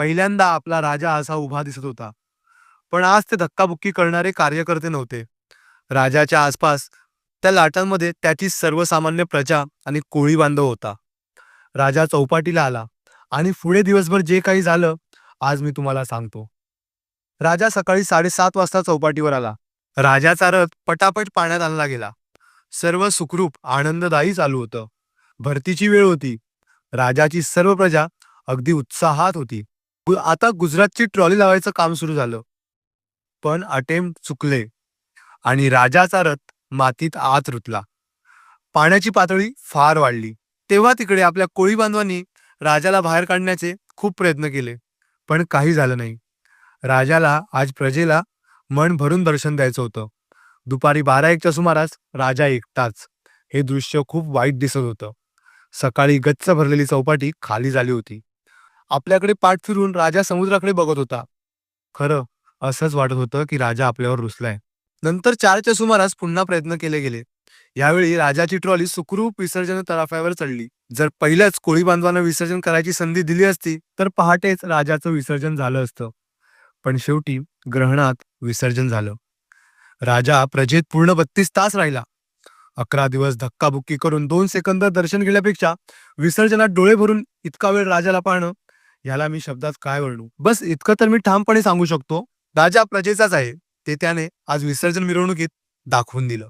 पहिल्यांदा आपला राजा असा उभा दिसत होता. पण आज ते धक्काबुक्की करणारे कार्यकर्ते नव्हते. राजाच्या आसपास त्या लाटांमध्ये त्याची सर्वसामान्य प्रजा आणि कोळी बांधव होता. राजा चौपाटीला आला आणि पुढे दिवसभर जे काही झालं, आज मी तुम्हाला सांगतो. राजा सकाळी 7:30 वाजता चौपाटीवर आला. राजाचा रथ पटापट पाण्यात आणला गेला. सर्व सुखरूप आनंददायी चालू होतं. भरतीची वेळ होती. राजाची सर्व प्रजा अगदी उत्साहात होती. आता गुजरातची ट्रॉली लावायचं काम सुरू झालं. पण अटेम्प्ट चुकले आणि राजाचा रथ मातीत आत रुतला. पाण्याची पातळी फार वाढली. तेव्हा तिकडे आपल्या कोळी बांधवांनी राजाला बाहेर काढण्याचे खूप प्रयत्न केले, पण काही झालं नाही. राजाला आज प्रजेला मन भरून दर्शन द्यायचं होतं. दुपारी 12-1च्या सुमारास राजा एकटाच. हे दृश्य खूप वाईट दिसत होतं. सकाळी गच्च भरलेली चौपाटी खाली झाली होती. आपल्याकडे पाठ फिरून राजा समुद्राकडे बघत होता. खरं असंच वाटत होतं की राजा आपल्यावर रुसलाय. नंतर 4च्या सुमारास पुन्हा प्रयत्न केले गेले. यावेळी राजाची ट्रॉली सुखरूप विसर्जन तराफ्यावर चढली. जर पहिल्याच कोळी बांधवांना विसर्जन करायची संधी दिली असती तर पहाटेच राजाचं विसर्जन झालं असतं. पण शेवटी ग्रहणात विसर्जन झालं. राजा प्रजेत पूर्ण 32 तास राहिला. 11 दिवस धक्काबुक्की करून 2 सेकंद दर्शन घेण्यापेक्षा विसर्जनात डोळे भरून इतका वेळ राजाला पाहणं, याला मी शब्दात काय वर्णू. बस इतकं तर मी ठामपणे सांगू शकतो, राजा प्रजेचाच आहे. ते त्याने आज विसर्जन मिरवणुकीत दाखवून दिलं.